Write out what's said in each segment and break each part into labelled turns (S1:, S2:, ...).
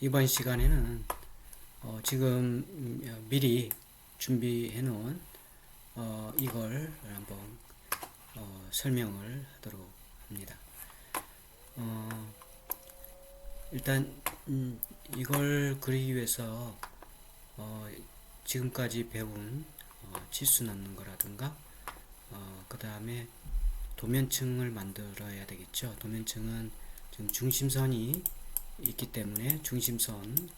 S1: 이번 시간에는 지금 미리 준비해 놓은 이걸 한번 설명을 하도록 합니다. 어, 일단 이걸 그리기 위해서 지금까지 배운 치수 넣는 거라든가 그 다음에 도면층을 만들어야 되겠죠. 도면층은 지금 중심선이 있기 때문에 중심선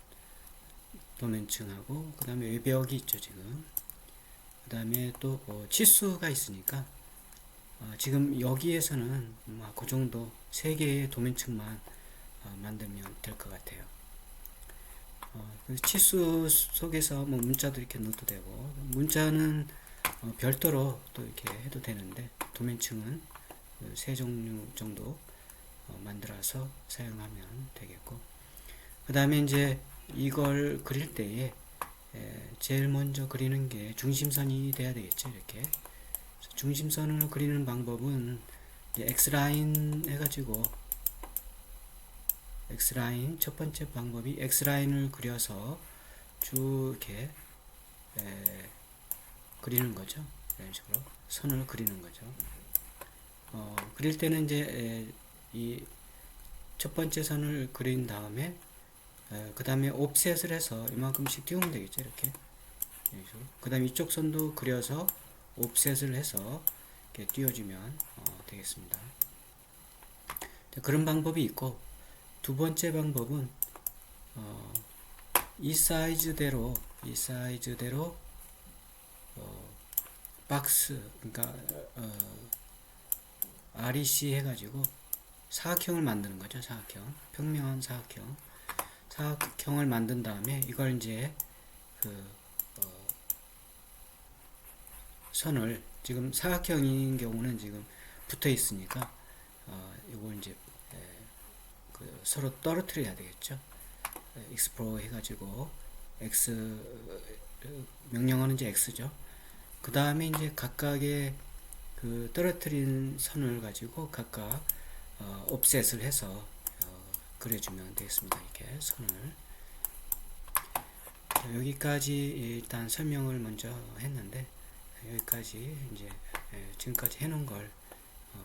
S1: 도면층하고 그 다음에 외벽이 있죠. 지금 그 다음에 또 치수가 있으니까 지금 여기에서는 그 정도 3개의 도면층만 만들면 될 것 같아요. 치수 속에서 뭐 문자도 이렇게 넣어도 되고, 문자는 별도로 또 이렇게 해도 되는데, 도면층은 3종류 정도 만들어서 사용하면 되겠고, 그 다음에 이제 이걸 그릴 때에 제일 먼저 그리는 게 중심선이 돼야 되겠죠. 이렇게 중심선을 그리는 방법은 X라인 해가지고 X라인, 첫 번째 방법이 X라인을 그려서 쭉 이렇게 그리는 거죠. 이런 식으로 선을 그리는 거죠. 그릴 때는 이제 이 첫 번째 선을 그린 다음에 그 다음에 옵셋을 해서 이만큼씩 띄우면 되겠죠. 이렇게. 그 다음에 이쪽 선도 그려서 옵셋을 해서 이렇게 띄워주면 되겠습니다. 그런 방법이 있고, 두 번째 방법은 이 사이즈대로 박스, 그러니까 REC 해가지고 사각형을 만드는 거죠. 사각형, 평면 사각형을 만든 다음에 이걸 이제 선을, 지금 사각형인 경우는 지금 붙어 있으니까 이걸 이제 서로 떨어뜨려야 되겠죠. explore 해가지고 x 명령어는 이제 x죠. 그 다음에 이제 각각의 그 떨어뜨린 선을 가지고 각각 offset을 해서 그려주면 되겠습니다. 이렇게 선을. 여기까지 일단 설명을 먼저 했는데, 여기까지 이제 지금까지 해놓은 걸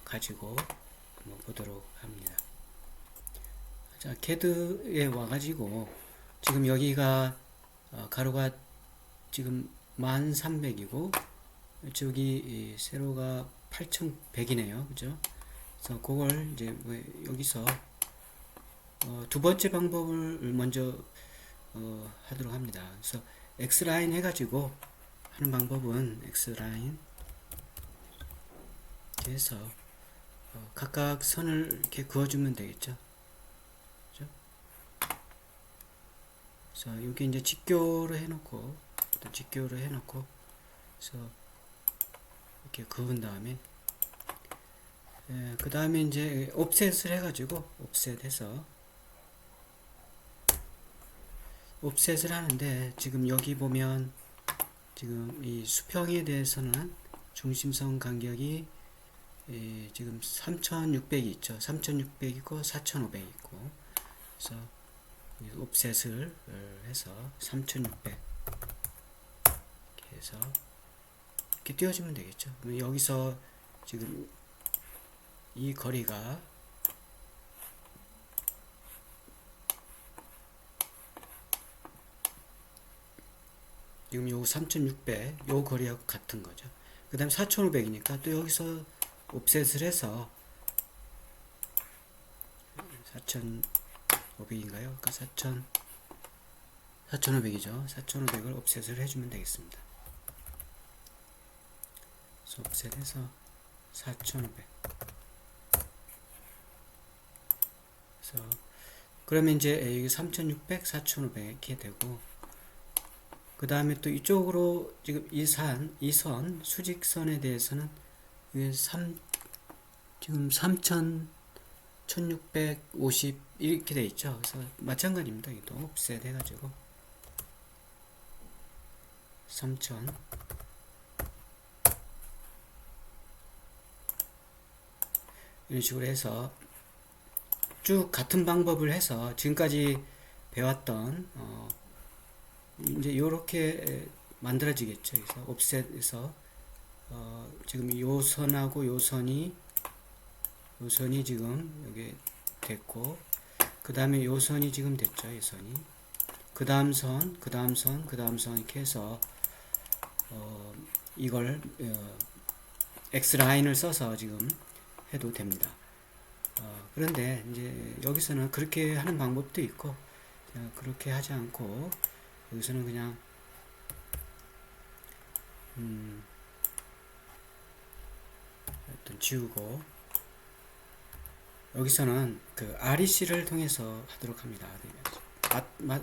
S1: 가지고 한번 보도록 합니다. 자, CAD에 와가지고 지금 여기가 가로가 지금 1300이고 저기 세로가 8100이네요. 그죠? 그래서 그걸 이제 여기서 두 번째 방법을 먼저 하도록 합니다. 그래서 X라인 해가지고 하는 방법은 X라인 이렇게 해서 각각 선을 이렇게 그어주면 되겠죠. 그죠? 그래서 여기 이제 직교를 해놓고, 그래서 이렇게 그은 다음에 그 다음에 이제 옵셋을 해가지고 옵셋을 하는데, 지금 여기 보면 지금 이 수평에 대해서는 중심선 간격이 지금 3600이 있죠. 3600이고 4500이 있고, 그래서 옵셋을 해서 3600 이렇게 해서 이렇게 띄워주면 되겠죠. 여기서 지금 이 거리가 지금 요 3600 요 거리하고 같은 거죠. 그 다음에 4500이니까 또 여기서 옵셋을 해서 4500인가요? 그러니까 4500이죠. 4500을 옵셋을 해주면 되겠습니다. 그래서 옵셋해서 4500. 그래서 그러면 이제 여기 3600, 4500 이렇게 되고, 그 다음에 또 이쪽으로 지금 이 선, 수직선에 대해서는 지금 3000, 1650 이렇게 돼 있죠. 그래서 마찬가지입니다. 또 옵셋 해가지고 3000 이런 식으로 해서 쭉 같은 방법을 해서 지금까지 배웠던 이제 요렇게 만들어지겠죠. 그래서 옵셋에서 지금 요 선하고 요 선이 지금 여기 됐고, 그 다음에 요 선이 지금 됐죠. 이 선이. 그 다음 선, 그 다음 선, 그 다음 선 이렇게 해서 이걸 X라인을 써서 지금 해도 됩니다. 그런데 이제 여기서는 그렇게 하는 방법도 있고, 그렇게 하지 않고 여기서는 그냥 일단 지우고, 여기서는 그 REC를 통해서 하도록 합니다.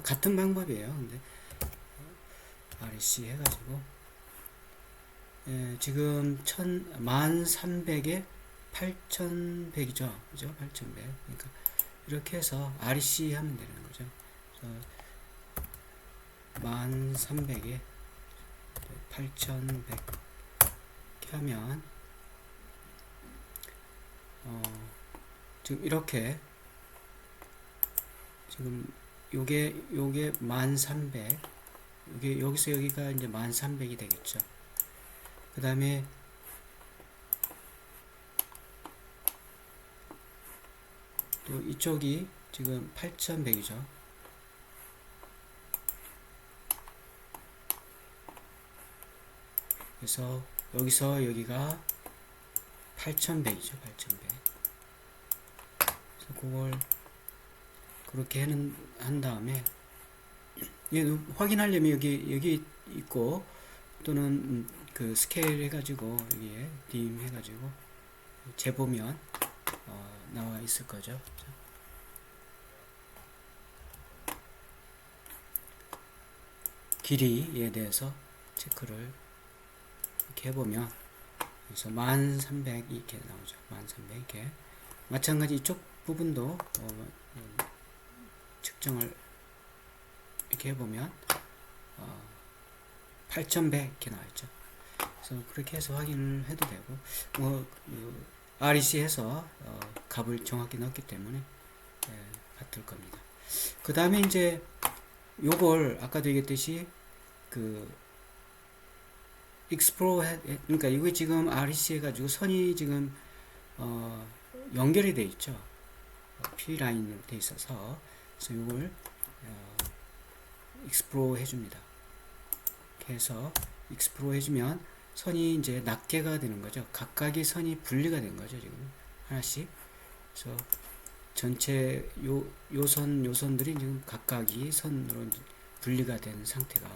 S1: 같은 방법이에요. 근데 REC 해가지고 지금 1300에 8100이죠. 그죠? 8100. 그러니까 이렇게 해서 REC 하면 되는 거죠. 그래서 1300에 8100 이렇게 하면 지금 이렇게 지금 요게 1300, 요게 여기서 여기가 이제 1300이 되겠죠. 그 다음에 또 이쪽이 지금 8100이죠. 그래서 여기서 여기가 8100이죠. 8100. 그래서 그걸 그렇게 한 다음에 확인하려면 여기 있고, 또는 그 스케일 해가지고 여기에 dim 해가지고 재보면 나와 있을 거죠. 길이에 대해서 체크를 이렇게 해보면, 그래서 1300 이렇게 나오죠. 1300 이렇게. 마찬가지 이쪽 부분도 측정을 이렇게 해보면 8100 이렇게 나와있죠. 그래서 그렇게 해서 확인을 해도 되고, REC 해서 값을 정확히 넣었기 때문에 같을 겁니다. 그 다음에 이제 요걸 아까도 얘기했듯이 그 explore 그러니까 이거 지금 REC 해가지고 선이 지금 연결이 돼 있죠. P 라인으로 돼 있어서, 그래서 이걸 explore 해줍니다. 이렇게 해서 explore 해주면 선이 이제 낱개가 되는 거죠. 각각의 선이 분리가 된 거죠. 지금 하나씩. 그래서 전체 요선들이 지금 각각이 선으로 분리가 된 상태가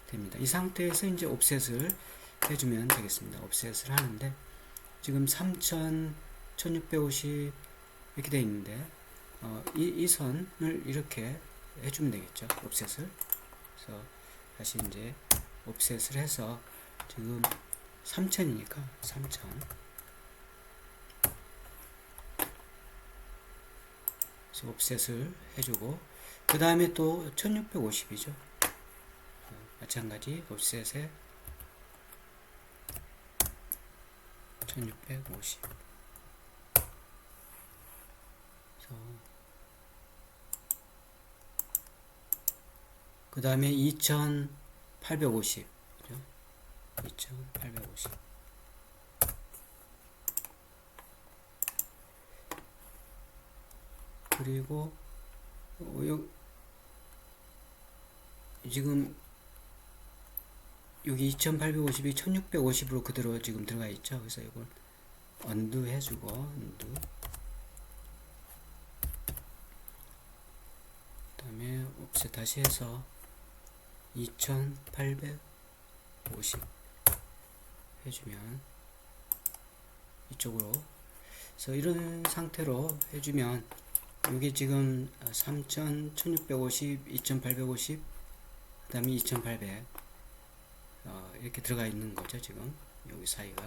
S1: 됩니다. 이 상태에서 이제 옵셋을 해주면 되겠습니다. 옵셋을 하는데 지금 3000, 1650 이렇게 되어 있는데 이 선을 이렇게 해주면 되겠죠. 옵셋을. 그래서 다시 이제 옵셋을 해서 지금 3000이니까 3000 그래서 옵셋을 해주고, 그 다음에 또 1650이죠. 마찬가지 옵셋에 1650 그 다음에 2850 2850 그리고 지금 여기 2850이 1650으로 그대로 지금 들어가 있죠. 그래서 이걸 언두 해주고, 언두. 그 다음에 옵셋 다시 해서 2850 해주면 이쪽으로. 그래서 이런 상태로 해주면 이게 지금 3000, 1650, 2850, 그 다음에 2800 이렇게 들어가 있는 거죠. 지금 여기 사이가.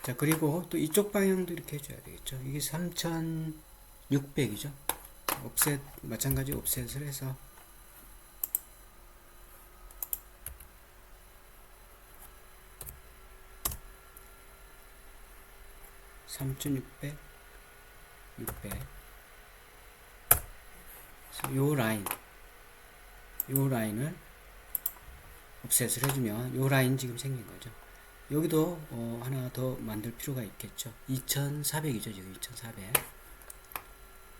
S1: 자, 그리고 또 이쪽 방향도 이렇게 해줘야 되겠죠. 이게 3600이죠. 옵셋, 마찬가지 옵셋을 해서 3600, 600. 요 라인을 옵셋을 해주면 요 라인 지금 생긴 거죠. 여기도 하나 더 만들 필요가 있겠죠. 2400이죠. 지금 2400.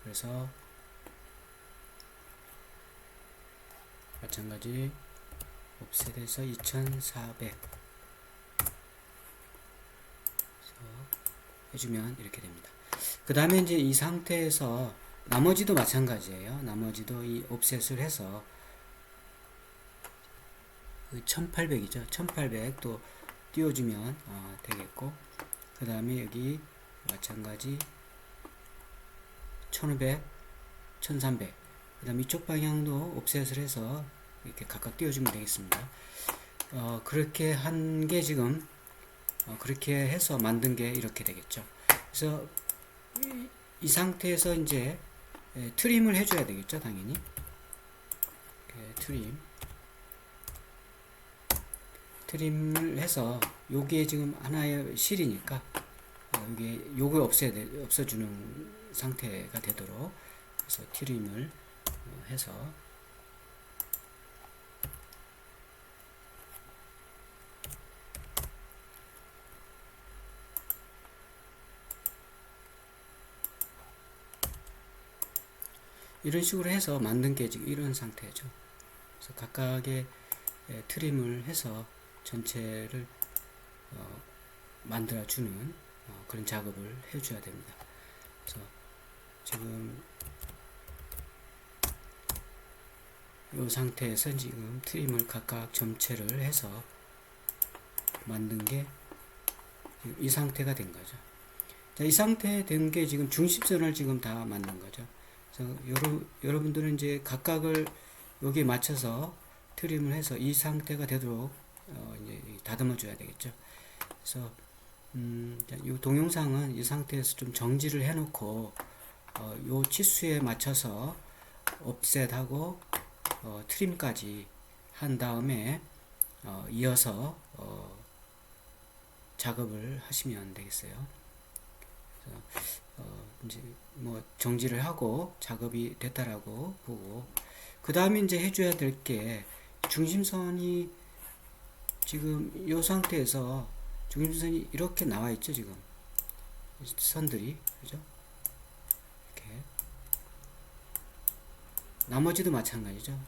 S1: 그래서 마찬가지 옵셋에서 2400 해주면 이렇게 됩니다. 그 다음에 이제 이 상태에서 나머지도 마찬가지예요. 나머지도 이 옵셋을 해서 1800이죠. 1800 또 띄워주면 되겠고, 그 다음에 여기 마찬가지 1500, 1300. 그 다음 이쪽 방향도 옵셋을 해서 이렇게 각각 띄워주면 되겠습니다. 그렇게 한 게 지금 그렇게 해서 만든 게 이렇게 되겠죠. 그래서 이 상태에서 이제 트림을 해줘야 되겠죠, 당연히. 트림을 해서 요게 지금 하나의 실이니까 요걸 없애주는 상태가 되도록 그래서 트림을 해서 이런 식으로 해서 만든 게 지금 이런 상태죠. 그래서 각각의 트림을 해서 전체를 만들어주는 그런 작업을 해줘야 됩니다. 그래서 지금 이 상태에서 지금 트림을 각각 점체를 해서 만든 게 이 상태가 된 거죠. 자, 이 상태 된 게 지금 중심선을 지금 다 만든 거죠. 그래서 여러분들은 이제 각각을 여기에 맞춰서 트림을 해서 이 상태가 되도록 이제 다듬어 줘야 되겠죠. 그래서 이 동영상은 이 상태에서 좀 정지를 해 놓고 요 치수에 맞춰서 옵셋하고 트림까지 한 다음에 이어서 작업을 하시면 되겠어요. 그래서 이제 뭐 정지를 하고 작업이 됐다라고 보고, 그 다음에 이제 해줘야 될 게 중심선이 지금 이 상태에서 중심선이 이렇게 나와 있죠. 지금 선들이, 그죠? 이렇게 나머지도 마찬가지죠.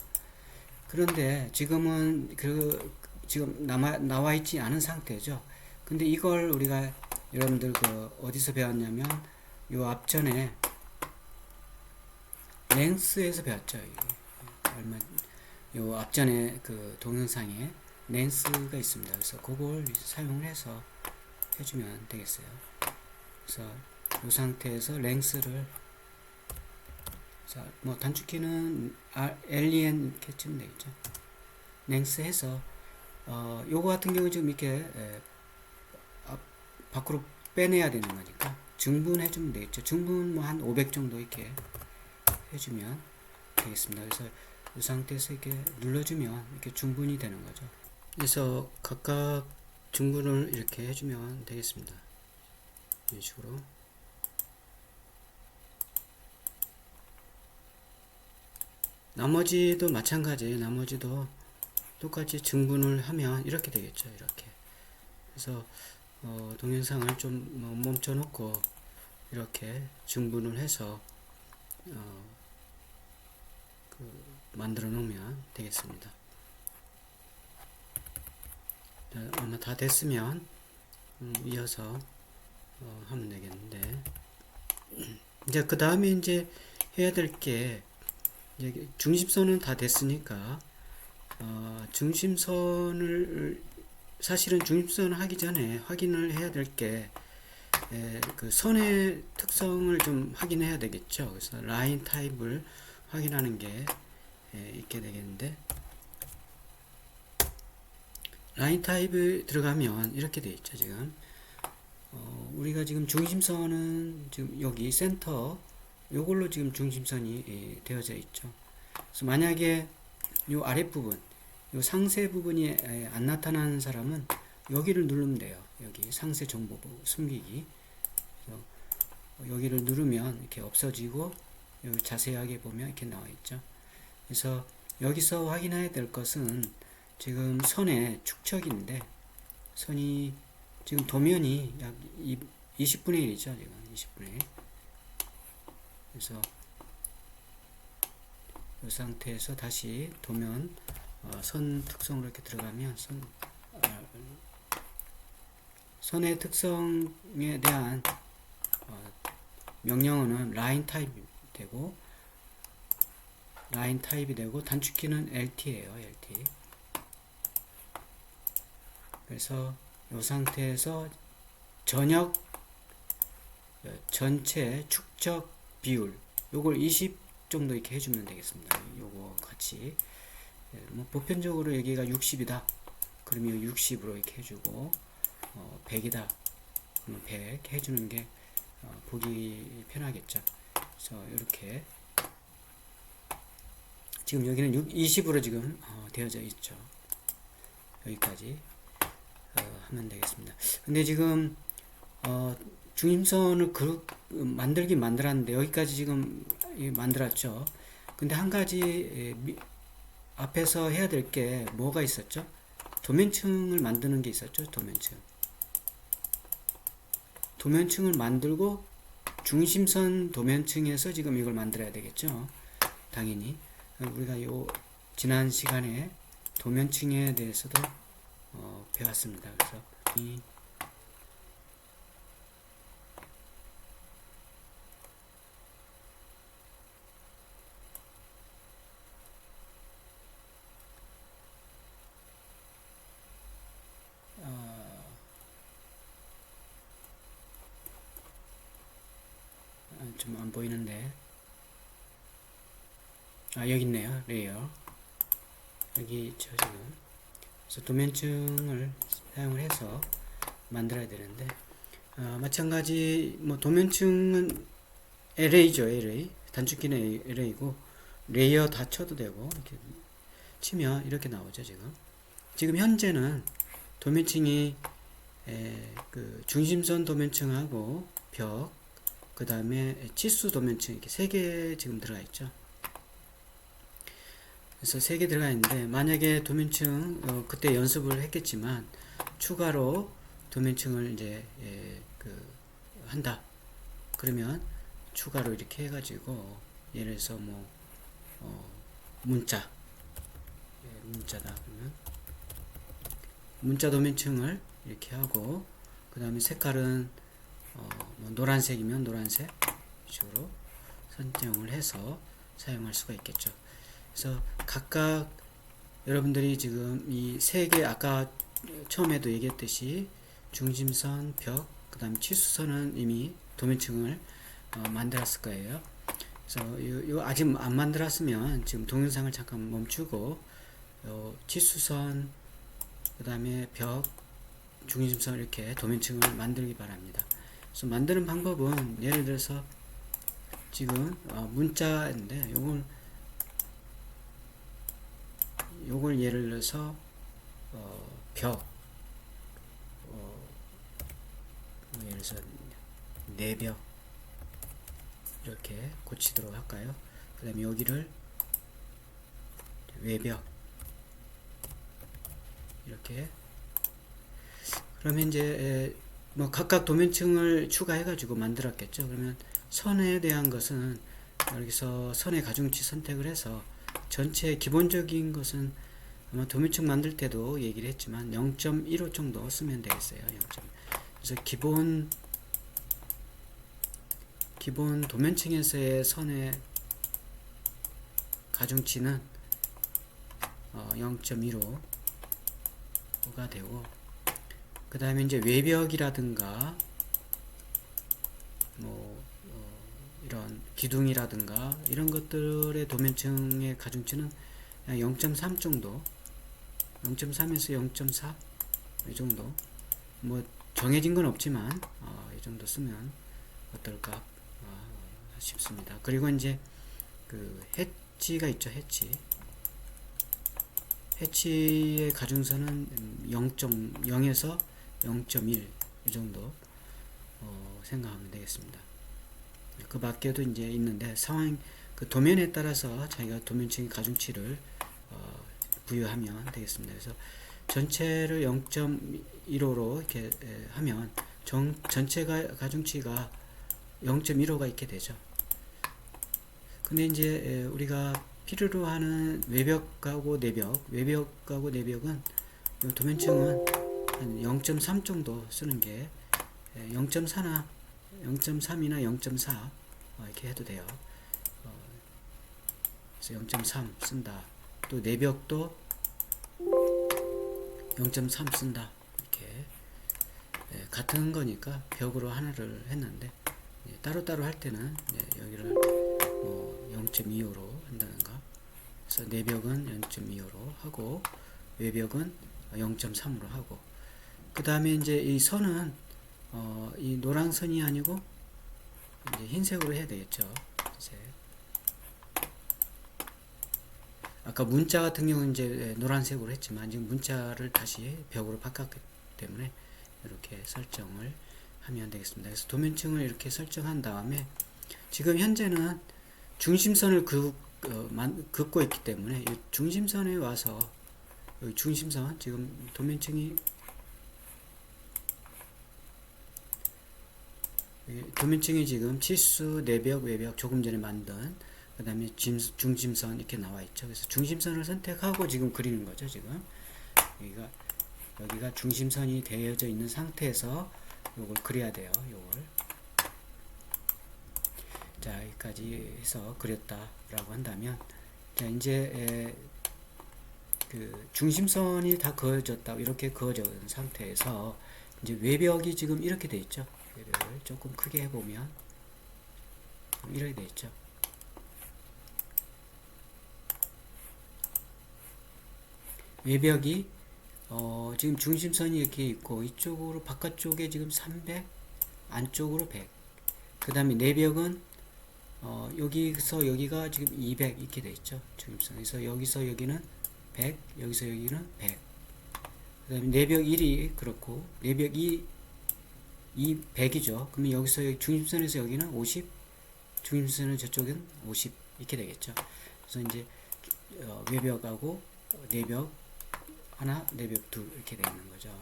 S1: 그런데 지금은 지금 나와 있지 않은 상태죠. 근데 이걸 우리가 여러분들 어디서 배웠냐면 요 앞전에 랭스에서 배웠죠. 요 앞전에 동영상에 랭스가 있습니다. 그래서 그걸 사용을 해서 해주면 되겠어요. 그래서 이 상태에서 랭스를, 자, 뭐 단축키는 LEN 이렇게 치면 되겠죠. 랭스 해서 요거 같은 경우 지금 이렇게 밖으로 빼내야 되는 거니까 증분해 주면 되겠죠. 증분 뭐 한 500 정도 이렇게 해주면 되겠습니다. 그래서 이 상태에서 이렇게 눌러주면 이렇게 중분이 되는 거죠. 그래서 각각 중분을 이렇게 해주면 되겠습니다. 이런 식으로. 나머지도 마찬가지예요. 나머지도 똑같이 증분을 하면 이렇게 되겠죠. 이렇게. 그래서 동영상을 좀 멈춰 놓고 이렇게 증분을 해서 만들어 놓으면 되겠습니다. 자, 아마 다 됐으면 이어서 하면 되겠는데, 이제 그 다음에 이제 해야 될 게, 중심선은 다 됐으니까 사실은 중심선을 하기 전에 확인을 해야 될 게 그 선의 특성을 좀 확인해야 되겠죠. 그래서 라인 타입을 확인하는 게 있게 되겠는데, 라인 타입을 들어가면 이렇게 돼 있죠. 지금 우리가 지금 중심선은 지금 여기 센터 요걸로 지금 중심선이 되어져 있죠. 그래서 만약에 요 아랫부분, 요 상세 부분이 안 나타나는 사람은 여기를 누르면 돼요. 여기 상세 정보 숨기기 여기를 누르면 이렇게 없어지고 여기 자세하게 보면 이렇게 나와 있죠. 그래서 여기서 확인해야 될 것은 지금 선의 축척인데 선이 지금 도면이 약 20분의 1이죠. 지금 20분의 1. 그래서 이 상태에서 다시 도면 선 특성으로 이렇게 들어가면 선의 특성에 대한 명령어는 라인 타입이 되고 단축키는 LT예요. LT. 그래서 이 상태에서 전체 축적 비율 요걸 20 정도 이렇게 해주면 되겠습니다. 요거 같이 뭐 보편적으로 여기가 60이다 그러면 60으로 이렇게 해주고 100이다 그러면 100 해주는 게 보기 편하겠죠. 그래서 이렇게 지금 여기는 20으로 지금 되어져 있죠. 여기까지 하면 되겠습니다. 근데 지금 중심선을 만들긴 만들었는데 여기까지 지금 만들었죠. 근데 한 가지 앞에서 해야 될 게 뭐가 있었죠? 도면층을 만드는 게 있었죠. 도면층을 만들고 중심선 도면층에서 지금 이걸 만들어야 되겠죠. 당연히 우리가 지난 시간에 도면층에 대해서도 배웠습니다. 그래서 좀 안 보이는데 여기 있네요. 레이어 여기 있죠. 지금 그래서 도면층을 사용을 해서 만들어야 되는데 마찬가지 뭐 도면층은 array죠. array 단축키는 array고 레이어 다 쳐도 되고 이렇게 치면 이렇게 나오죠. 지금 현재는 도면층이 그 중심선 도면층하고 벽 그 다음에 치수 도면층 이렇게 3개 지금 들어가 있죠. 그래서 3개 들어가 있는데 만약에 도면층 그때 연습을 했겠지만 추가로 도면층을 이제 한다 그러면 추가로 이렇게 해가지고 예를 들어서 뭐 문자다 그러면 문자 도면층을 이렇게 하고 그 다음에 색깔은 뭐 노란색이면 노란색 식으로 선정을 해서 사용할 수가 있겠죠. 그래서 각각 여러분들이 지금 이 3개 아까 처음에도 얘기했듯이 중심선, 벽, 그 다음에 치수선은 이미 도면층을 만들었을 거예요. 그래서 요 아직 안 만들었으면 지금 동영상을 잠깐 멈추고 치수선, 그 다음에 벽, 중심선 이렇게 도면층을 만들기 바랍니다. 그래서 만드는 방법은 예를 들어서 지금 문자인데 요걸 예를 들어서 벽 예를 들어서 내벽 이렇게 고치도록 할까요? 그 다음에 여기를 외벽 이렇게 그러면 이제 뭐 각각 도면층을 추가해 가지고 만들었겠죠. 그러면 선에 대한 것은 여기서 선의 가중치 선택을 해서 전체 기본적인 것은 아마 도면층 만들 때도 얘기를 했지만 0.15 정도 쓰면 되겠어요. 0. 그래서 기본 도면층에서의 선의 가중치는 0.15가 되고 그 다음에 이제 외벽이라든가 뭐 이런 기둥이라든가 이런 것들의 도면층의 가중치는 0.3 정도 0.3에서 0.4 이 정도 뭐 정해진 건 없지만 이 정도 쓰면 어떨까 싶습니다. 그리고 이제 그 해치가 있죠. 해치의 가중선은 0.0에서 0.1 이 정도 생각하면 되겠습니다. 그 밖에도 이제 있는데 상황 그 도면에 따라서 자기가 도면층의 가중치를 부여하면 되겠습니다. 그래서 전체를 0.15로 이렇게 하면 전체 가중치가 0.15가 있게 되죠. 근데 이제 우리가 필요로 하는 외벽하고 외벽하고 내벽은 도면층은 한 0.3 정도 쓰는 게 0.4나 0.3이나 0.4 이렇게 해도 돼요. 그래서 0.3 쓴다. 또 내벽도 0.3 쓴다. 이렇게 같은 거니까 벽으로 하나를 했는데 따로따로 할 때는 여기를 0.25로 한다는가. 그래서 내벽은 0.25로 하고 외벽은 0.3으로 하고 그 다음에 이제 이 선은 이 노란 선이 아니고 이제 흰색으로 해야 되겠죠. 흰색. 아까 문자 같은 경우는 이제 노란색으로 했지만 지금 문자를 다시 벽으로 바꿨기 때문에 이렇게 설정을 하면 되겠습니다. 그래서 도면층을 이렇게 설정한 다음에 지금 현재는 중심선을 긋고 있기 때문에 이 중심선에 와서 여기 중심선 지금 도면층이 지금 치수, 내벽, 외벽 조금 전에 만든 그 다음에 중심선 이렇게 나와 있죠. 그래서 중심선을 선택하고 지금 그리는 거죠. 지금 여기가 중심선이 되어져 있는 상태에서 요걸 그려야 돼요. 요걸 자 여기까지 해서 그렸다라고 한다면 자 이제 그 중심선이 다 그어졌다 이렇게 그어져 있는 상태에서 이제 외벽이 지금 이렇게 돼 있죠. 외벽을 조금 크게 해보면 이렇게 돼 있죠. 외벽이 지금 중심선이 이렇게 있고 이쪽으로 바깥쪽에 지금 300 안쪽으로 100 그 다음에 내벽은 여기서 여기가 지금 200 이렇게 돼 있죠. 중심선. 그래서 여기서 여기는 100 여기서 여기는 100 그 다음에 내벽 1이 그렇고 내벽 2 100이죠. 그러면 여기서 여기 중심선에서 여기는 50 중심선은 저쪽은 50 이렇게 되겠죠. 그래서 이제 외벽하고 내벽 하나 내벽 둘 이렇게 되는 거죠.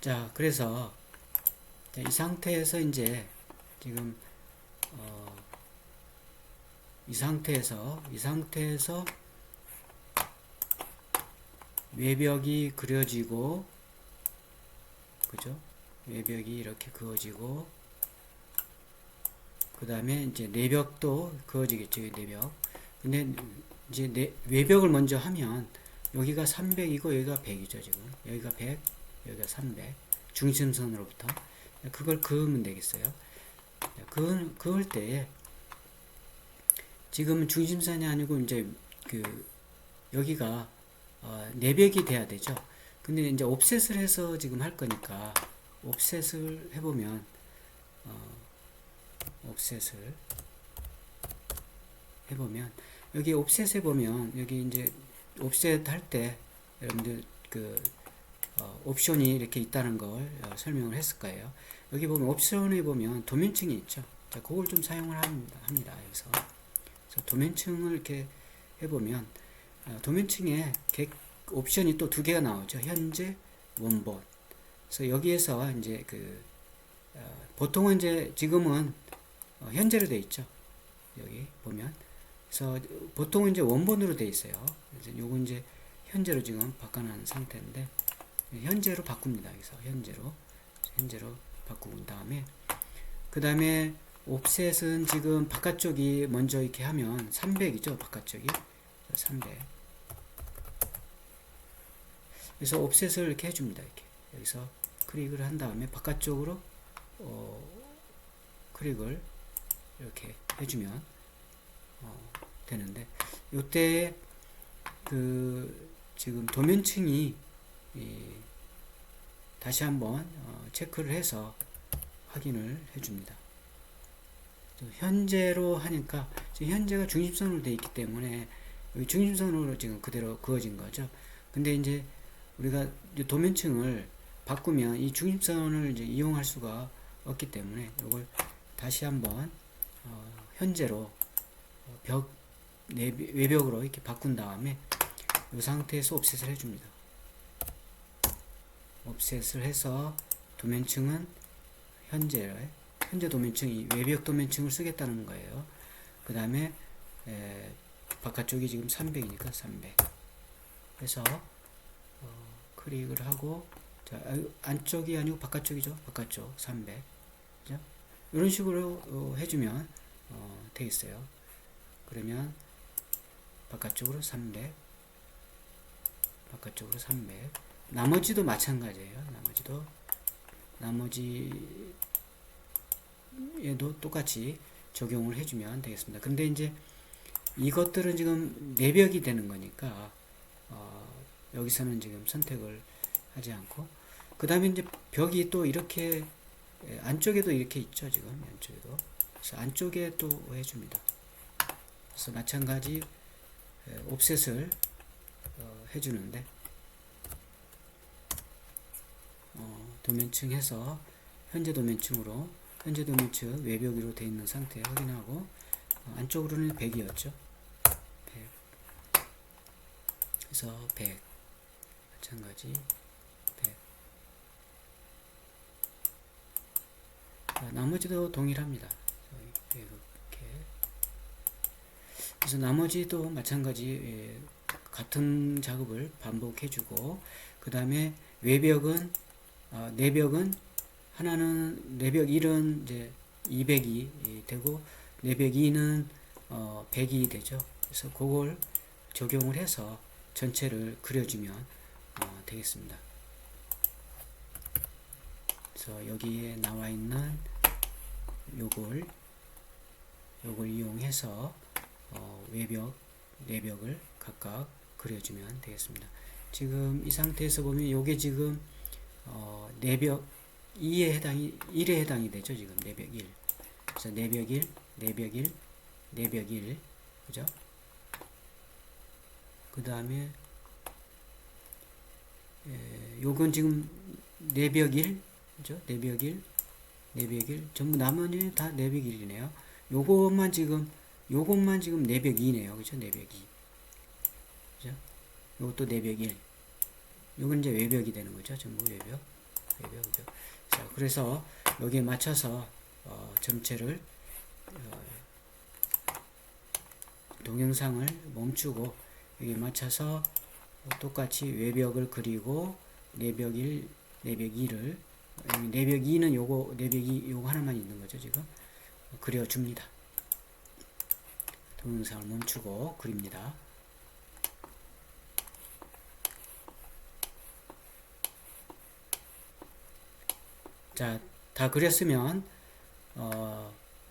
S1: 자 그래서 이 상태에서 이제 지금 이 상태에서 외벽이 그려지고 그죠? 외벽이 이렇게 그어지고 그 다음에 이제 내벽도 그어지겠죠. 내벽. 근데 이제 외벽을 먼저 하면 여기가 300이고 여기가 100이죠. 지금 여기가 100 여기가 300 중심선으로부터 그걸 그으면 되겠어요. 그을 때 지금 중심선이 아니고 이제 여기가 내벽이 돼야 되죠. 근데 이제 옵셋을 해서 지금 할 거니까 옵셋을 해보면 여기 옵셋 해보면 여기 이제 옵셋 할 때 여러분들 옵션이 이렇게 있다는 걸 설명을 했을 거예요. 여기 보면 옵션에 보면 도면층이 있죠. 자, 그걸 좀 사용을 합니다. 여기서 도면층을 이렇게 해보면 도면층에 옵션이 또 두 개가 나오죠. 현재, 원본. 그래서 여기에서 이제 보통은 이제 지금은 현재로 되어 있죠. 여기 보면. 그래서 보통은 이제 원본으로 되어 있어요. 그래서 요거 이제 현재로 지금 바꿔놓은 상태인데 현재로 바꿉니다. 여기서 현재로 바꾸고 다음에 그 다음에 옵셋은 지금 바깥쪽이 먼저 이렇게 하면 300이죠. 바깥쪽이 300. 그래서 옵셋을 이렇게 해줍니다. 이렇게 여기서 클릭을 한 다음에 바깥쪽으로 클릭을 이렇게 해주면 되는데 요때 지금 도면층이 다시 한번 체크를 해서 확인을 해줍니다. 현재로 하니까 지금 현재가 중심선으로 되어 있기 때문에 여기 중심선으로 지금 그대로 그어진 거죠. 근데 이제 우리가 도면층을 바꾸면 이 중심선을 이제 이용할 수가 없기 때문에 이걸 다시 한번 현재로 외벽으로 이렇게 바꾼 다음에 이 상태에서 옵셋을 해줍니다. 옵셋을 해서 도면층은 현재 도면층이 외벽 도면층을 쓰겠다는 거예요. 그 다음에 바깥쪽이 지금 300이니까 300 해서 클릭을 하고, 자, 안쪽이 아니고 바깥쪽이죠. 바깥쪽 300. 그죠? 이런 식으로 해주면 되겠어요. 그러면 바깥쪽으로 300, 바깥쪽으로 300. 나머지도 마찬가지예요. 나머지에도 똑같이 적용을 해주면 되겠습니다. 근데 이제 이것들은 지금 내벽이 되는 거니까 여기서는 지금 선택을 하지 않고, 그 다음에 이제 벽이 또 이렇게 안쪽에도 이렇게 있죠. 지금 안쪽에도. 그래서 안쪽에 또 해줍니다. 그래서 마찬가지 옵셋을 해주는데, 도면층 해서 현재 도면층 외벽 위로 되어 있는 상태 확인하고, 안쪽으로는 100이었죠. 100. 그래서 100 마찬가지 100. 나머지도 동일합니다. 이렇게. 그래서 나머지도 마찬가지 같은 작업을 반복해주고, 그 다음에 외벽은 내벽은 하나는 내벽 1은 이제 200이 되고 내벽 2는 100이 되죠. 그래서 그걸 적용을 해서 전체를 그려주면 되겠습니다. 그래서 여기에 나와 있는 요걸 이용해서 외벽, 내벽을 각각 그려주면 되겠습니다. 지금 이 상태에서 보면 요게 지금 내벽 1에 해당이 되죠. 지금 내벽 1. 그래서 내벽 1, 내벽 1, 그죠? 그 다음에 요건 지금 내벽 1, 그죠? 내벽 1, 전부 나머지 다 내벽 1이네요. 요것만 지금 내벽 2네요. 그죠? 내벽 2. 그죠? 요것도 내벽 1. 요건 이제 외벽이 되는 거죠. 전부 외벽. 자, 그래서 여기에 맞춰서 전체를 동영상을 멈추고 여기에 맞춰서 똑같이 외벽을 그리고 내벽 1, 내벽 2를 내벽 2는 내벽 2 요거 하나만 있는 거죠. 지금 그려줍니다. 동영상을 멈추고 그립니다. 자, 다 그렸으면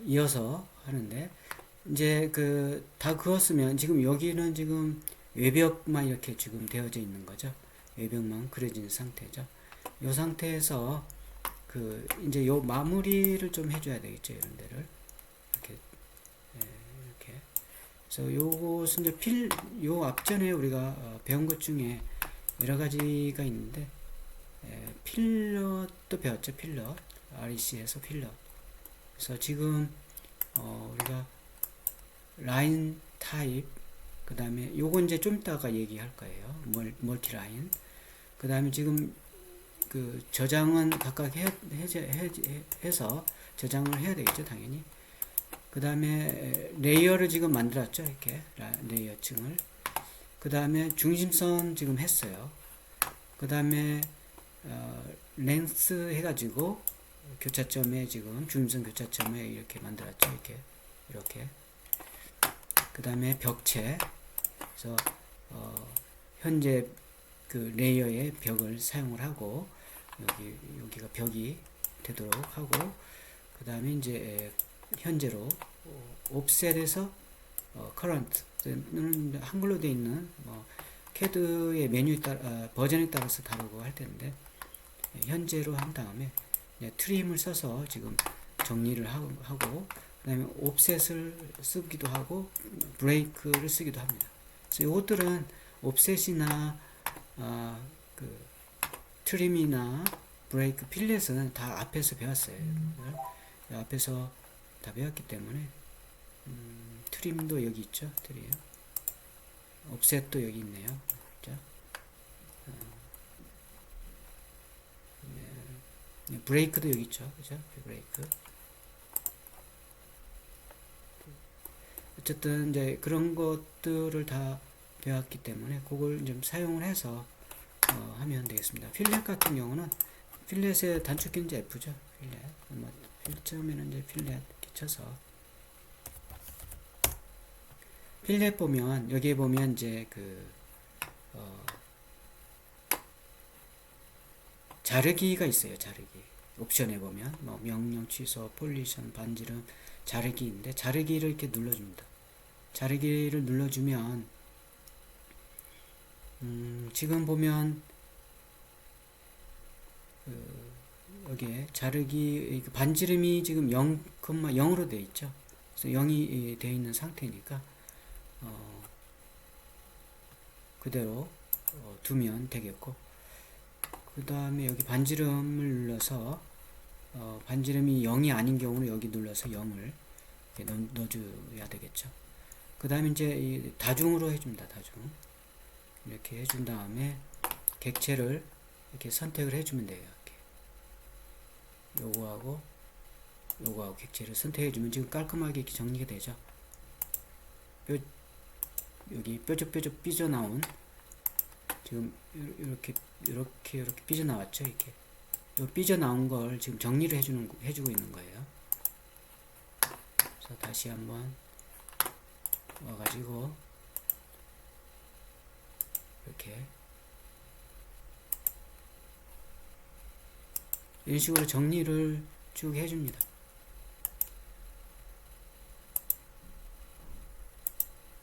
S1: 이어서 하는데, 이제 다 그었으면 지금 여기는 지금 외벽만 이렇게 지금 되어져 있는 거죠. 외벽만 그려진 상태죠. 이 상태에서 이제 요 마무리를 좀 해줘야 되겠죠. 이런 데를 이렇게. 그래서 요것은 이제 요 앞전에 우리가 배운 것 중에 여러 가지가 있는데, 필럿도 배웠죠. 필럿. REC에서 필럿. 그래서 지금 우리가 라인 타입, 그 다음에 요건 이제 좀 이따가 얘기할 거예요. 멀티 라인. 그 다음에 지금 저장은 각각 해서 저장을 해야 되겠죠. 당연히. 그 다음에 레이어를 지금 만들었죠. 이렇게 레이어층을. 그 다음에 중심선 지금 했어요. 그 다음에 랭스 해가지고 교차점에 지금 중심선 교차점에 이렇게 만들었죠. 이렇게. 그 다음에 벽체. 그래서 현재 레이어의 벽을 사용을 하고 여기가 벽이 되도록 하고, 그 다음에 이제 현재로 옵셋에서 current는 한글로 되어 있는 CAD의 메뉴에 따라 버전에 따라서 다르고 할 텐데, 현재로 한 다음에 트림을 써서 지금 정리를 하고 그 다음에 옵셋을 쓰기도 하고 브레이크를 쓰기도 합니다. 그래서 이것들은 옵셋이나 트림이나 브레이크, 필렛은 다 앞에서 배웠어요. 앞에서 다 배웠기 때문에 트림도 여기 있죠. 트림. 옵셋도 여기 있네요. 그죠? 브레이크도 여기 있죠. 그죠? 브레이크. 어쨌든 이제 그런 것들을 다 배웠기 때문에 그걸 좀 사용을 해서 하면 되겠습니다. 필렛 같은 경우는 필렛의 단축키는 이제 F죠. 필렛. 처음에는 이제 필렛 이렇게 쳐서 필렛 보면 여기에 보면 이제 자르기가 있어요. 자르기. 옵션에 보면 뭐 명령 취소, 폴리션, 반지름, 자르기인데 자르기를 이렇게 눌러줍니다. 자르기를 눌러주면 지금 보면 여기에 자르기 반지름이 지금 0,0으로 되어 있죠. 그래서 0이 되어 있는 상태니까 그대로 두면 되겠고, 그 다음에 여기 반지름을 눌러서 반지름이 0이 아닌 경우는 여기 눌러서 0을 넣어줘야 되겠죠. 그 다음에 이제 다중으로 해줍니다. 다중. 이렇게 해준 다음에 객체를 이렇게 선택을 해주면 돼요. 이렇게. 요거하고 객체를 선택해주면 지금 깔끔하게 이렇게 정리가 되죠. 여기 뾰족뾰족 삐져나온, 지금 이렇게 삐져나왔죠. 이렇게. 요 삐져나온 걸 지금 정리를 해주고 있는 거예요. 그래서 다시 한번 와가지고 이렇게 이런 식으로 정리를 쭉 해줍니다.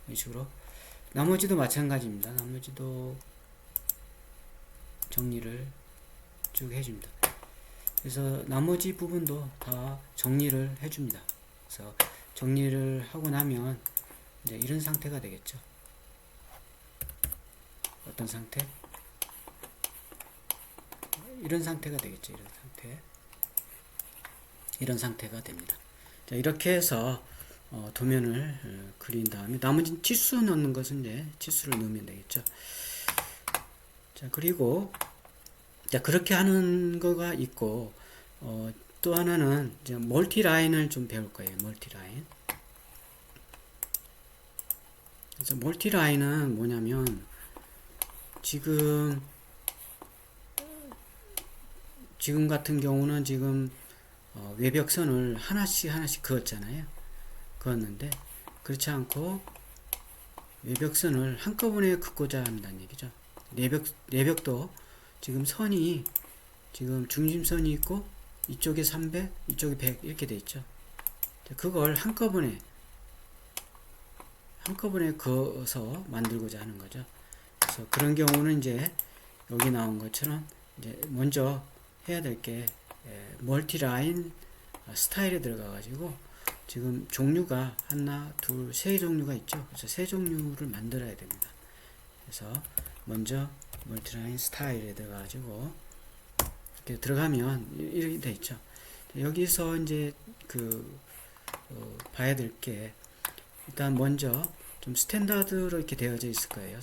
S1: 이런 식으로 나머지도 마찬가지입니다. 나머지도 정리를 쭉 해줍니다. 그래서 나머지 부분도 다 정리를 해줍니다. 그래서 정리를 하고 나면 이제 이런 상태가 되겠죠. 어떤 상태? 이런 상태가 되겠죠. 이런 상태. 이런 상태가 됩니다. 자, 이렇게 해서 도면을 그린 다음에 나머지 치수 넣는 것은 이제 치수를 넣으면 되겠죠. 자, 그리고 자, 그렇게 하는 거가 있고 또 하나는 이제 멀티 라인을 좀 배울 거예요. 멀티 라인. 그래서 멀티 라인은 뭐냐면 지금 같은 경우는 지금 외벽선을 하나씩 그었잖아요. 그었는데 그렇지 않고 외벽선을 한꺼번에 긋고자 한다는 얘기죠. 내벽도 지금 선이 지금 중심선이 있고 이쪽에 300, 이쪽에 100 이렇게 돼 있죠. 그걸 한꺼번에 그어서 만들고자 하는 거죠. 그래서 그런 경우는 이제 여기 나온 것처럼 이제 먼저 해야 될 게 멀티라인 스타일에 들어가 가지고 지금 종류가 하나, 둘, 세 종류가 있죠. 그래서 세 종류를 만들어야 됩니다. 그래서 먼저 멀티라인 스타일에 들어가 가지고 이렇게 들어가면 이렇게 돼 있죠. 여기서 이제 봐야 될 게 일단 먼저 좀 스탠다드로 이렇게 되어져 있을 거예요.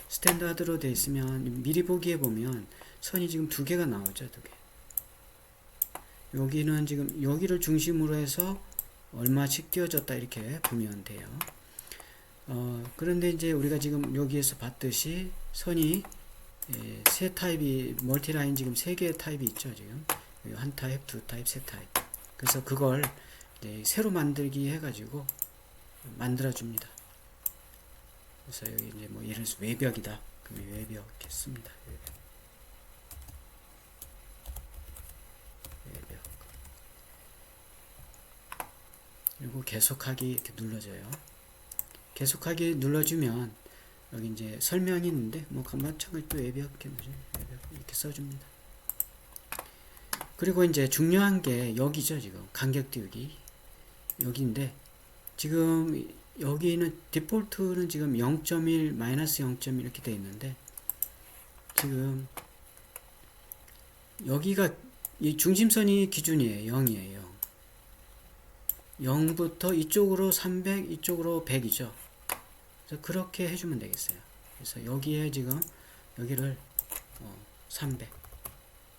S1: 스탠다드로 되어 있으면 미리 보기에 보면 선이 지금 두 개가 나오죠. 두 개. 여기는 지금 여기를 중심으로 해서 얼마씩 띄워졌다 이렇게 보면 돼요. 그런데 이제 우리가 지금 여기에서 봤듯이 선이 세 타입이 멀티라인 지금 세 개의 타입이 있죠. 지금 한 타입, 두 타입, 세 타입. 그래서 그걸 새로 만들기 해가지고 만들어줍니다. 그래서 여기 이제 뭐 예를 들어서 외벽이다. 그럼 외벽 이렇게 씁니다. 외벽. 그리고 계속하기 이렇게 눌러줘요. 계속하기 눌러주면 여기 이제 설명이 있는데 뭐 마찬가지 또 외벽 이렇게 써줍니다. 그리고 이제 중요한 게 여기죠. 지금 간격 띄우기 여기인데 지금 여기는 디폴트는 지금 0.1 마이너스 0.1 이렇게 되어 있는데 지금 여기가 이 중심선이 기준이에요. 0이에요. 0. 0부터 이쪽으로 300, 이쪽으로 100이죠. 그래서 그렇게 해주면 되겠어요. 그래서 여기에 지금 여기를 300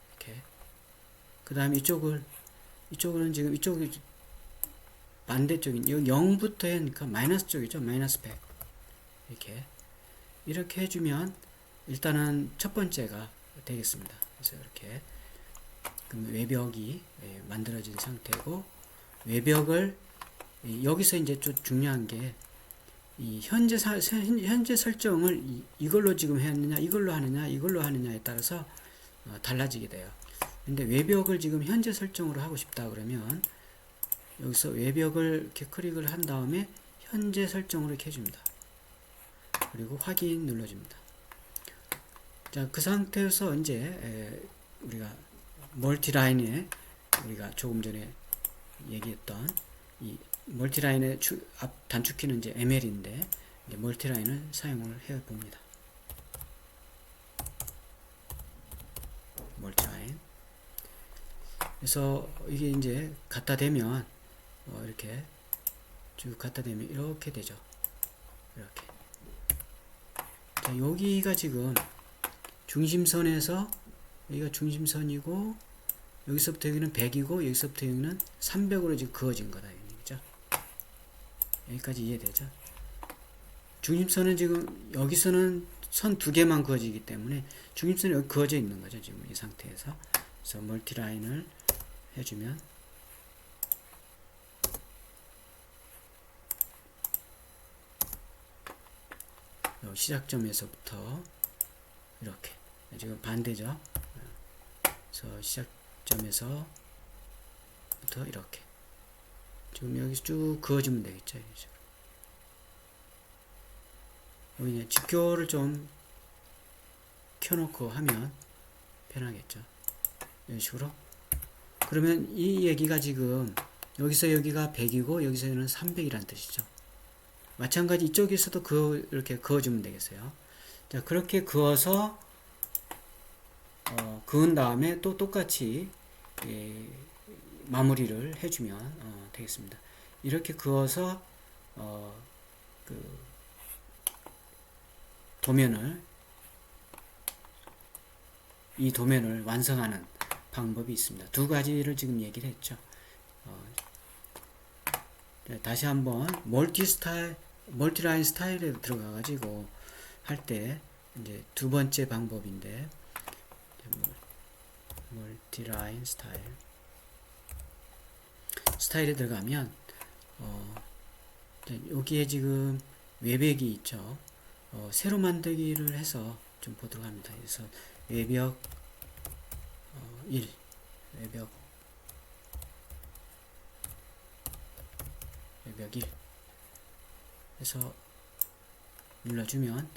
S1: 이렇게. 그 다음에 이쪽은 지금 이쪽이 반대쪽인 여기 0부터 하니까 마이너스 쪽이죠. 마이너스 100 이렇게 해주면 일단은 첫 번째가 되겠습니다. 그래서 이렇게 그럼 외벽이 만들어진 상태고, 외벽을 여기서 이제 좀 중요한 게 이 현재 설정을 이걸로 지금 했느냐, 이걸로 하느냐에 따라서 달라지게 돼요. 근데 외벽을 지금 현재 설정으로 하고 싶다 그러면 여기서 외벽을 이렇게 클릭을 한 다음에 현재 설정으로 이렇게 해줍니다. 그리고 확인 눌러줍니다. 자, 그 상태에서 이제 우리가 멀티라인에 우리가 조금 전에 얘기했던 이 멀티라인의 앞 단축키는 이제 ML인데 이제 멀티라인을 사용을 해 봅니다. 멀티라인. 그래서 이게 이제 갖다 대면 이렇게 쭉 갖다 대면 이렇게 되죠. 이렇게. 자, 여기가 지금 중심선에서 여기가 중심선이고, 여기서부터 여기는 100이고 여기서부터 여기는 300으로 지금 그어진 거다. 그죠? 여기까지 이해되죠? 중심선은 지금 여기서는 선 두 개만 그어지기 때문에 중심선이 여기 그어져 있는 거죠. 지금 이 상태에서. 그래서 멀티라인을 해주면 시작점에서부터 이렇게 지금 반대죠. 그래서 시작점에서부터 이렇게 지금 여기서 쭉 그어주면 되겠죠. 여기 이제 직교를 좀 켜놓고 하면 편하겠죠. 이런 식으로. 그러면 이 얘기가 지금 여기서 여기가 100이고 여기서 여기는 300이라는 뜻이죠. 마찬가지 이쪽에서도 이렇게 그어주면 되겠어요. 자, 그렇게 그어서 그은 다음에 또 똑같이 마무리를 해주면 되겠습니다. 이렇게 그어서 그 이 도면을 완성하는 방법이 있습니다. 두 가지를 지금 얘기를 했죠. 다시 한번 멀티라인 스타일에 들어가 가지고 할 때 이제 두 번째 방법인데, 멀티라인 스타일에 들어가면 여기에 지금 외벽이 있죠. 새로 만들기를 해서 좀 보도록 합니다. 그래서 외벽 1 외벽 1 해서 눌러주면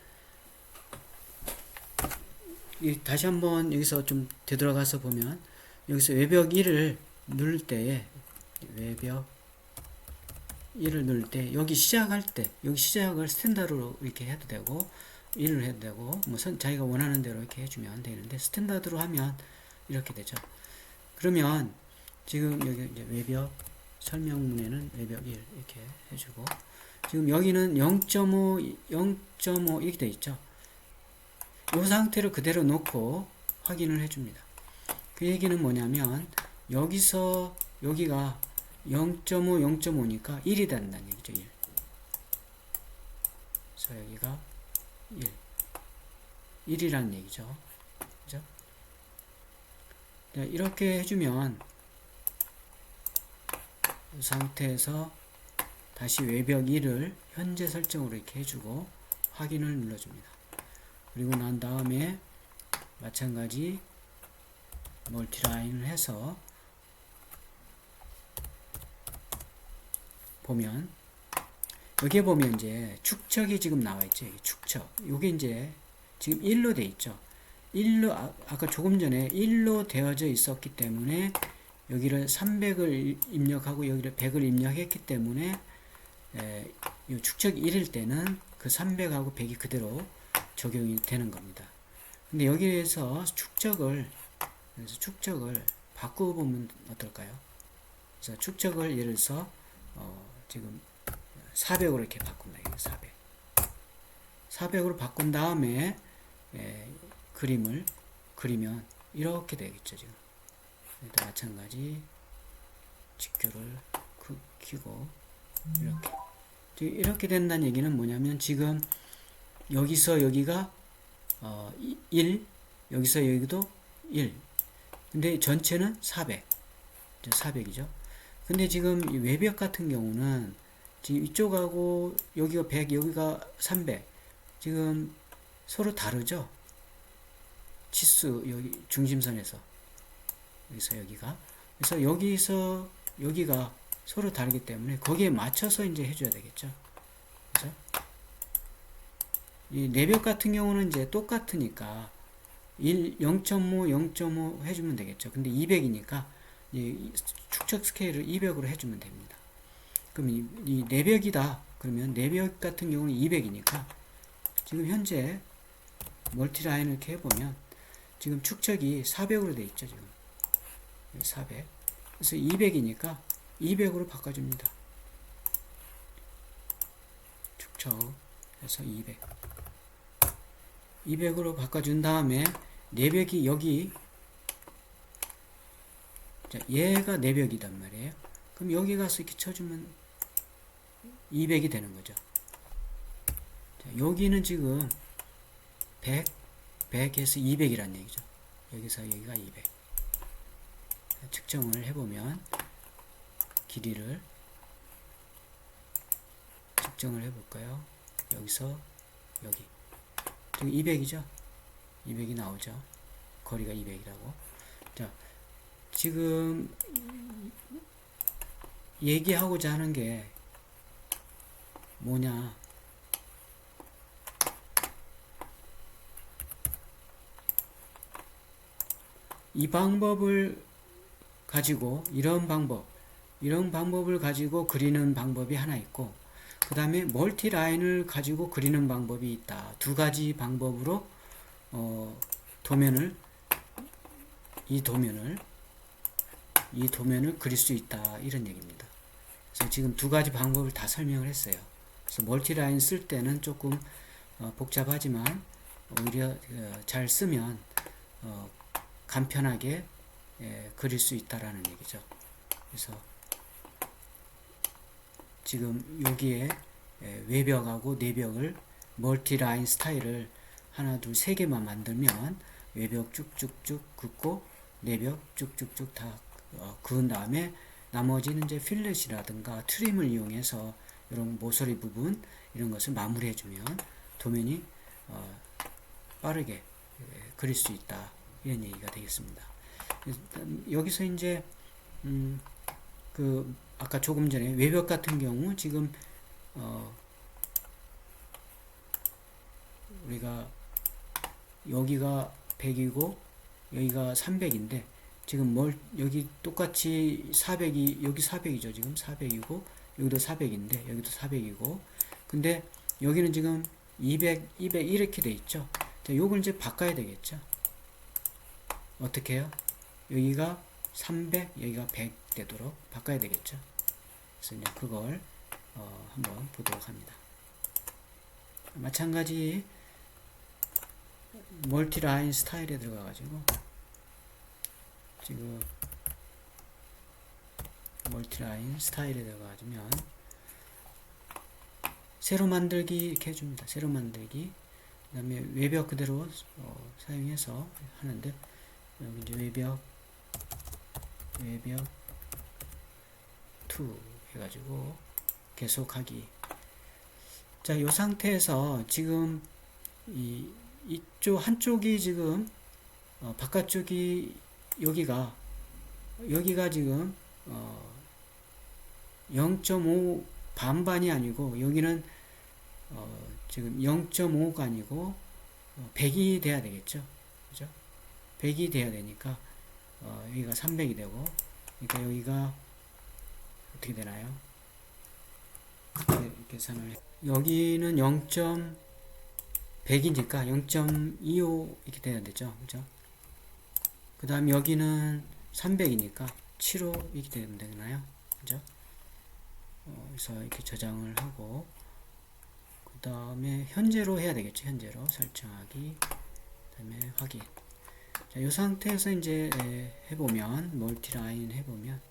S1: 다시 한번 여기서 좀 되돌아가서 보면 여기서 외벽 1을 누를 때에 외벽 1을 누를 때 여기 시작할 때 여기 시작을 스탠다드로 이렇게 해도 되고 1을 해도 되고 뭐 자기가 원하는 대로 이렇게 해주면 되는데, 스탠다드로 하면 이렇게 되죠. 그러면 지금 여기 이제 외벽 설명문에는 외벽 1 이렇게 해주고, 지금 여기는 0.5 이렇게 돼 있죠. 이 상태를 그대로 놓고 확인을 해줍니다. 그 얘기는 뭐냐면 여기서 여기가 0.5, 0.5니까 1이 된다는 얘기죠. 1. 그래서 여기가 1이라는 얘기죠. 그죠? 이렇게 해주면 이 상태에서 다시 외벽 1을 현재 설정으로 이렇게 해주고 확인을 눌러줍니다. 그리고 난 다음에 마찬가지 멀티라인을 해서 보면 여기에 보면 이제 축척이 지금 나와 있죠. 축척. 요게 이제 지금 1로 돼 있죠. 1로 아까 조금 전에 1로 되어져 있었기 때문에 여기를 300을 입력하고 여기를 100을 입력했기 때문에 이 축척 1일 때는 그 300하고 100이 그대로 적용이 되는 겁니다. 근데 여기에서 축척을 그래서 축적을 바꿔보면 어떨까요? 그래서 축적을 예를 들어서 지금 400으로 이렇게 바꾼다. 400으로 바꾼 다음에 그림을 그리면 이렇게 되겠죠. 지금 또 마찬가지 직교를 키고 이렇게 된다는 얘기는 뭐냐면 지금 여기서 여기가 1, 여기서 여기도 1. 근데 전체는 400. 400이죠. 근데 지금 이 외벽 같은 경우는 지금 이쪽하고 여기가 100, 여기가 300. 지금 서로 다르죠? 치수, 여기 중심선에서. 여기서 여기가. 그래서 여기서 여기가 서로 다르기 때문에 거기에 맞춰서 이제 해줘야 되겠죠. 그죠? 이 내벽 같은 경우는 이제 똑같으니까 0.5, 0.5 해주면 되겠죠. 근데 200이니까 축적 스케일을 200으로 해주면 됩니다. 그럼 이 내벽이다. 그러면 내벽 같은 경우는 200이니까 지금 현재 멀티라인을 이렇게 해보면 지금 축적이 400으로 돼 있죠. 지금 400. 그래서 200이니까 200으로 바꿔줍니다. 축적해서 200. 200으로 바꿔준 다음에 내벽이 여기, 자, 얘가 내벽이단 말이에요. 그럼 여기 가서 이렇게 쳐주면 200이 되는 거죠. 자, 여기는 지금 100, 100에서 200이란 얘기죠. 여기서 여기가 200. 측정을 해보면 길이를 측정을 해볼까요? 여기서 여기 지금 200이죠? 200이 나오죠? 거리가 200이라고. 자, 지금 얘기하고자 하는 게 뭐냐? 이 방법을 가지고 이런 방법을 가지고 그리는 방법이 하나 있고, 그 다음에 멀티 라인을 가지고 그리는 방법이 있다. 두 가지 방법으로 이 도면을 그릴 수 있다, 이런 얘기입니다. 그래서 지금 두 가지 방법을 다 설명을 했어요. 그래서 멀티 라인 쓸 때는 조금 복잡하지만 오히려 잘 쓰면 간편하게 그릴 수 있다라는 얘기죠. 그래서 지금 여기에 외벽하고 내벽을 멀티 라인 스타일을 하나, 둘, 세 개만 만들면 외벽 쭉쭉쭉 긋고 내벽 쭉쭉쭉 다 그은 다음에 나머지는 이제 필렛이라든가 트림을 이용해서 이런 모서리 부분 이런 것을 마무리해주면 도면이 빠르게 그릴 수 있다, 이런 얘기가 되겠습니다. 여기서 이제 아까 조금 전에 외벽 같은 경우 지금 우리가 여기가 100이고 여기가 300인데 지금 여기 똑같이 400이 여기 400이죠. 지금 400이고 여기도 400인데 여기도 400이고 근데 여기는 지금 200 이렇게 돼 있죠. 자, 요걸 이제 바꿔야 되겠죠. 어떻게 해요? 여기가 300, 여기가 100 되도록 바꿔야 되겠죠. 그래서 이제 그걸 한번 보도록 합니다. 마찬가지 멀티 라인 스타일에 들어가가지고 지금 멀티 라인 스타일에 들어가면 새로 만들기 이렇게 해줍니다. 새로 만들기. 그 다음에 외벽 그대로 사용해서 하는데 여기 이제 외벽 2 해가지고 계속하기. 자, 이 상태에서 지금 이쪽 한쪽이 지금 바깥쪽이 여기가 지금 0.5 반반이 아니고 여기는 지금 0.5가 아니고 100이 돼야 되겠죠. 그죠? 100이 돼야 되니까 여기가 300이 되고, 그러니까 여기가 어떻게 되나요? 계산을 여기는 0.100이니까 0.25 이렇게 돼야 되죠. 그죠? 그 다음 여기는 300이니까 7호 이렇게 되면 되나요? 그죠? 그래서 이렇게 저장을 하고, 그 다음에 현재로 해야 되겠죠. 현재로 설정하기, 그 다음에 확인. 자, 이 상태에서 이제 해보면, 멀티라인 해보면,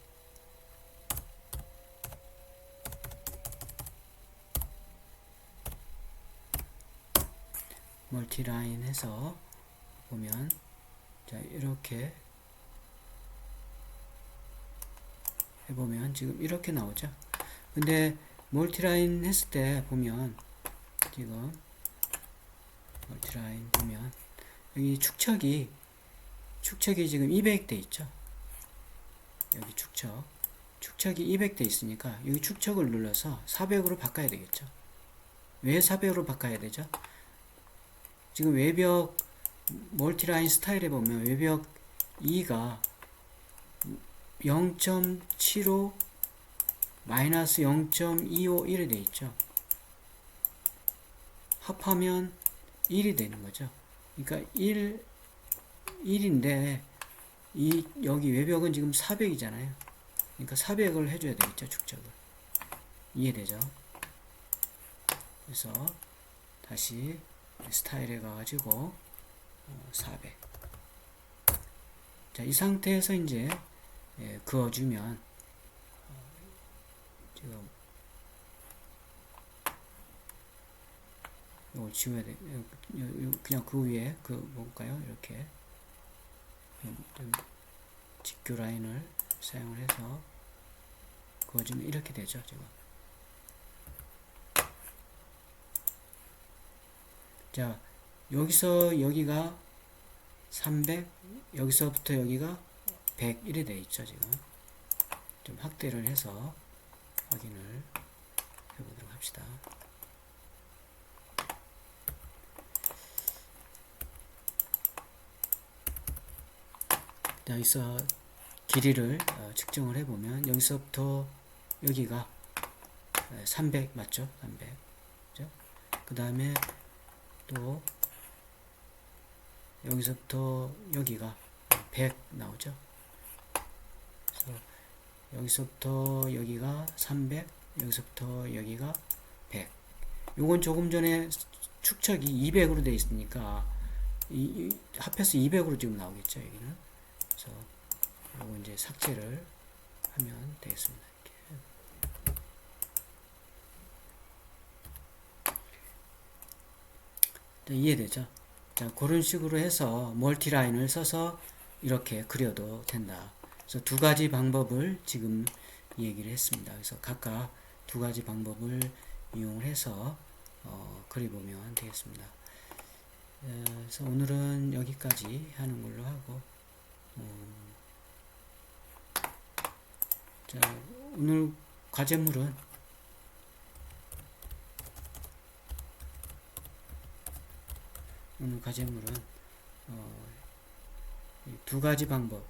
S1: 멀티라인 해서 보면, 자, 이렇게 해보면 지금 이렇게 나오죠. 근데 멀티라인 했을 때 보면, 지금 멀티라인 보면 여기 축척이 지금 200 돼 있죠. 여기 축척이 200 돼 있으니까 여기 축척을 눌러서 400으로 바꿔야 되겠죠. 왜 400으로 바꿔야 되죠? 지금 외벽 멀티라인 스타일에 보면 외벽 2가 0.75 마이너스 0.251이 돼 있죠. 합하면 1이 되는 거죠. 그러니까 1인데 여기 외벽은 지금 400이잖아요. 그러니까 400을 해줘야 되겠죠. 축적을. 이해되죠? 그래서 다시 스타일에 가가지고 400. 자, 이 상태에서 이제 그어주면 지금 이걸 지워야 돼. 그냥 그 위에 그 뭘까요? 이렇게 좀 직교 라인을 사용을 해서 그어주면 이렇게 되죠. 지금. 자, 여기서 여기가 300, 여기서부터 여기가 100 이래 돼 있죠. 지금 좀 확대를 해서 확인을 해보도록 합시다. 자, 여기서 길이를 측정을 해보면 여기서부터 여기가 300 맞죠? 300. 그죠? 그 다음에 또 여기서부터 여기가 100 나오죠? 그래서 여기서부터 여기가 300, 여기서부터 여기가 100. 요건 조금 전에 축척이 200으로 되어 있으니까 합해서 200으로 지금 나오겠죠, 여기는. 그래서 요거 이제 삭제를 하면 되겠습니다. 이렇게. 이해되죠? 자, 그런 식으로 해서 멀티라인을 써서 이렇게 그려도 된다. 그래서 두 가지 방법을 지금 얘기를 했습니다. 그래서 각각 두 가지 방법을 이용을 해서 그려보면 되겠습니다. 그래서 오늘은 여기까지 하는 걸로 하고, 자, 오늘 과제물은 두 가지 방법,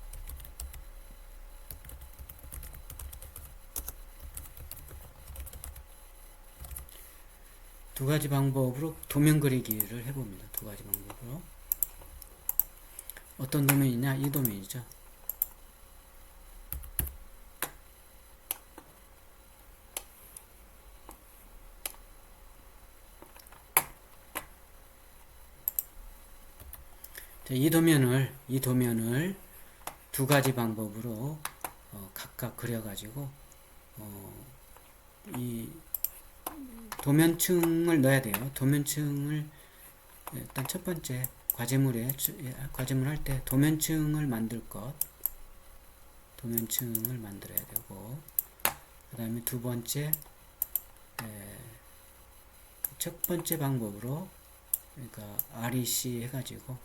S1: 두 가지 방법으로 도면 그리기를 해봅니다. 두 가지 방법으로. 어떤 도면이냐? 이 도면이죠. 자, 이 도면을 두 가지 방법으로 각각 그려가지고 이 도면층을 넣어야 돼요. 도면층을 일단 첫 번째 과제물 할 때 도면층을 만들어야 되고, 그 다음에 두 번째 첫 번째 방법으로, 그러니까 REC 해가지고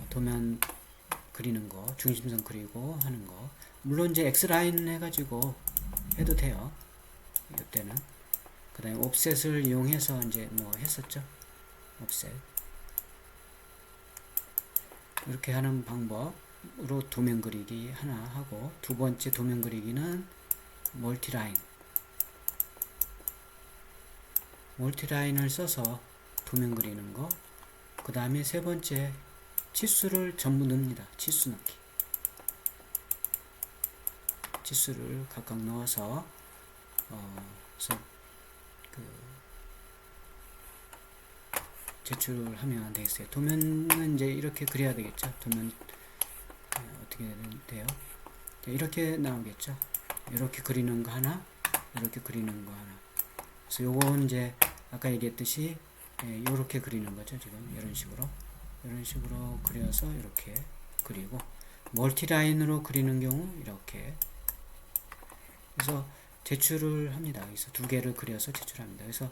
S1: 도면 그리는 거, 중심선 그리고 하는 거. 물론 이제 X라인 해가지고 해도 돼요. 이때는. 그 다음에 옵셋을 이용해서 이제 뭐 했었죠. 옵셋. 이렇게 하는 방법으로 도면 그리기 하나 하고, 두 번째 도면 그리기는 멀티라인을 써서 도면 그리는 거. 그 다음에 세 번째 치수를 전부 넣습니다. 치수 넣기. 치수를 각각 넣어서 그래서 제출을 하면 되겠어요. 도면은 이제 이렇게 그려야 되겠죠. 도면 어떻게 돼요? 이렇게 나오겠죠. 이렇게 그리는 거 하나, 이렇게 그리는 거 하나. 그래서 요건 이제 아까 얘기했듯이 이렇게 그리는 거죠. 지금 이런 식으로 그려서 이렇게 그리고 멀티라인으로 그리는 경우 이렇게. 그래서 제출을 합니다. 그래서 두 개를 그려서 제출합니다. 그래서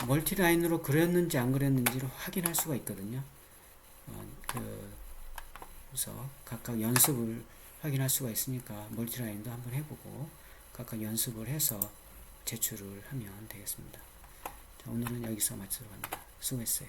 S1: 멀티라인으로 그렸는지 안 그렸는지를 확인할 수가 있거든요. 그래서 각각 연습을 확인할 수가 있으니까 멀티라인도 한번 해보고 각각 연습을 해서 제출을 하면 되겠습니다. 자, 오늘은 여기서 마치도록 합니다. 수고했어요.